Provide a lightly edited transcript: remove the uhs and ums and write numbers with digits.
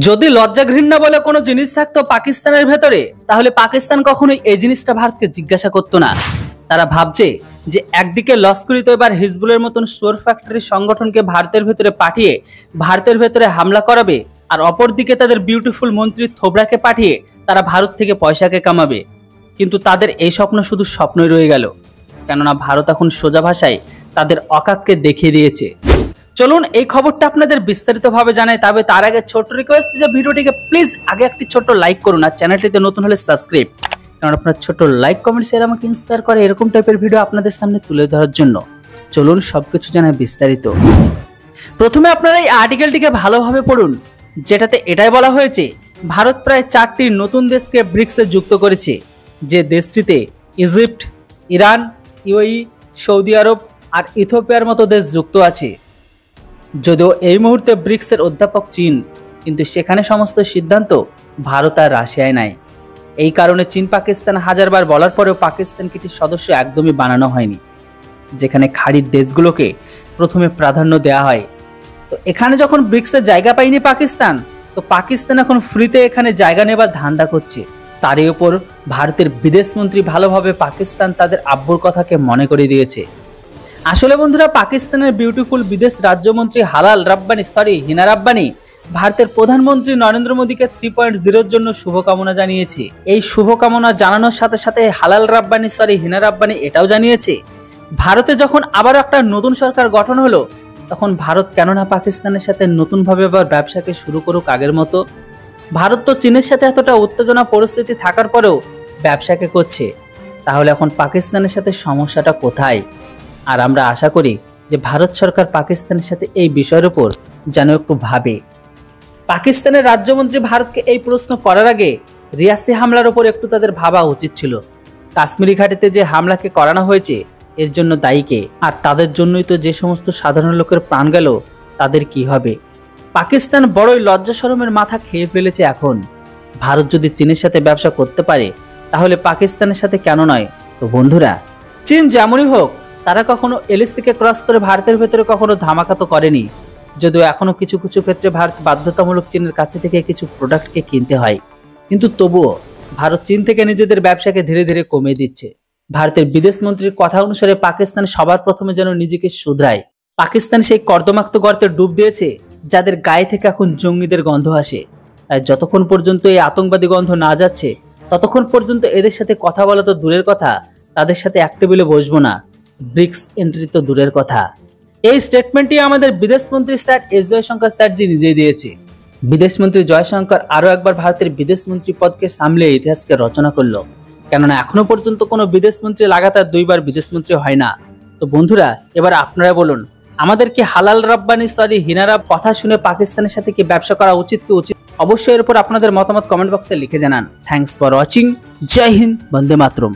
যদি লজ্জা ঘৃণা বলে কোনো জিনিস থাকতো পাকিস্তানের ভেতরে, তাহলে পাকিস্তান কখনোই এই জিনিসটা ভারতকে জিজ্ঞাসা করতো না। তারা ভাবছে যে একদিকে লস্করি তৈবার হিজবুলের মতন সোর ফ্যাক্টরি সংগঠনকে ভারতের ভেতরে পাঠিয়ে ভারতের ভেতরে হামলা করাবে, আর অপরদিকে তাদের বিউটিফুল মন্ত্রী থোবরাকে পাঠিয়ে তারা ভারত থেকে পয়সাকে কামাবে। কিন্তু তাদের এই স্বপ্ন শুধু স্বপ্নই রয়ে গেল, কেননা ভারত এখন সোজা ভাষায় তাদের অকাতকে দেখিয়ে দিয়েছে। চলুন এই খবরটা আপনাদের বিস্তারিতভাবে জানাই, তবে তার আগে ছোট্ট রিকোয়েস্ট যে ভিডিওটিকে প্লিজ আগে একটি ছোট্ট লাইক করুন, আর চ্যানেলটিতে নতুন হলে সাবস্ক্রাইব, কারণ আপনার ছোট্ট লাইক কমেন্ট শেয়ার আমাকে ইন্সপায়ার করে এরকম টাইপের ভিডিও আপনাদের সামনে তুলে ধরার জন্য। চলুন সবকিছু জানাই বিস্তারিত। প্রথমে আপনারা এই আর্টিকেলটিকে ভালোভাবে পড়ুন, যেটাতে এটাই বলা হয়েছে ভারত প্রায় 4টি নতুন দেশকে ব্রিক্সে যুক্ত করেছে, যে দেশটিতে ইজিপ্ট, ইরান, ইউএই, সৌদি আরব আর ইথিওপিয়ার মতো দেশ যুক্ত আছে। যদিও এই মুহূর্তে ব্রিক্সের অধ্যাপক চীন, কিন্তু সেখানে সমস্ত সিদ্ধান্ত ভারত আর রাশিয়ায় নাই। এই কারণে চীন পাকিস্তান হাজারবার বলার পরেও পাকিস্তানকে একটি সদস্য একদমই বানানো হয়নি, যেখানে খাড়ির দেশগুলোকে প্রথমে প্রাধান্য দেওয়া হয়। তো এখানে যখন ব্রিক্সের জায়গা পায়নি পাকিস্তান, তো পাকিস্তান এখন ফ্রিতে এখানে জায়গা নেবার ধান্দা করছে। তারই উপর ভারতের বিদেশমন্ত্রী ভালোভাবে পাকিস্তান তাদের আব্বুর কথাকে মনে করে দিয়েছে। আসলে বন্ধুরা, পাকিস্তানের বিউটিফুল বিদেশ রাজ্যমন্ত্রী হিনা রাব্বানি ভারতের প্রধানমন্ত্রী নরেন্দ্র মোদীকে 3.0-র জন্য শুভকামনা জানিয়েছে। এই শুভকামনা জানানোর সাথে সাথে হিনা রাব্বানি এটাও জানিয়েছে, ভারতে যখন আবার একটা নতুন সরকার গঠন হলো, তখন ভারত কেননা পাকিস্তানের সাথে নতুনভাবে আবার ব্যবসাকে শুরু করুক আগের মতো। ভারত তো চীনের সাথে এতটা উত্তেজনা পরিস্থিতি থাকার পরেও ব্যবসাকে করছে, তাহলে এখন পাকিস্তানের সাথে সমস্যাটা কোথায়? আর আমরা আশা করি যে ভারত সরকার পাকিস্তানের সাথে এই বিষয়ের উপর যেন একটু ভাবে। পাকিস্তানের রাজ্যমন্ত্রী ভারতকে এই প্রশ্ন করার আগে রিয়াসি হামলার উপর একটু তাদের ভাবা উচিত ছিল। কাশ্মীরি ঘাটিতে যে হামলাকে করানো হয়েছে এর জন্য দায়ী কে? আর তাদের জন্যই তো যে সমস্ত সাধারণ লোকের প্রাণ গেল, তাদের কি হবে? পাকিস্তান বড়ই লজ্জা শরমের মাথা খেয়ে ফেলেছে এখন। ভারত যদি চীনের সাথে ব্যবসা করতে পারে, তাহলে পাকিস্তানের সাথে কেন নয়? তো বন্ধুরা, চীন যেমনই হোক, তারা কখনো এলএসিকে ক্রস করে ভারতের ভেতরে কখনো ধামাকা তো করেনি। যদিও এখনো কিছু কিছু ক্ষেত্রে ভারত বাধ্যতামূলক চীনের কাছে থেকে কিছু প্রোডাক্টকে কিনতে হয়, কিন্তু তবুও ভারত চীন থেকে নিজেদের ব্যবসাকে ধীরে ধীরে কমিয়ে দিচ্ছে। ভারতের বিদেশ মন্ত্রীর কথা অনুসারে পাকিস্তান সবার প্রথমে যেন নিজেকে শুধরায়। পাকিস্তান সেই কর্দমাক্ত গর্তে ডুব দিয়েছে যাদের গায়ে থেকে এখন জঙ্গিদের গন্ধ আসে। তাই যতক্ষণ পর্যন্ত এই আতঙ্কবাদী গন্ধ না যাচ্ছে, ততক্ষণ পর্যন্ত এদের সাথে কথা বলা তো দূরের কথা, তাদের সাথে এক টেবিলে বসবো না, ব্রিক্স এন্ট্রি তো দূরের কথা। এই স্টেটমেন্টটি আমাদের বিদেশমন্ত্রী স্যার এস জয়শঙ্কর স্যারজি নিজেই দিয়েছে। বিদেশমন্ত্রী জয়শঙ্কর আরো একবার ভারতের বিদেশমন্ত্রী পদকে সামলে ইতিহাসকে রচনা করলো, কেননা এখনো পর্যন্ত কোনো বিদেশমন্ত্রী লাগাতার 2বার বিদেশমন্ত্রী হয় না। তো বন্ধুরা, এবার আপনারা বলুন, আমাদের কি হিনা রাব কথা শুনে পাকিস্তানের সাথে কি ব্যবসা করা উচিত কি উচিত? অবশ্যই এর উপর আপনাদের মতামত কমেন্ট বক্সে লিখে জানান। Thanks for watching. Jai Hind, Vande Mataram.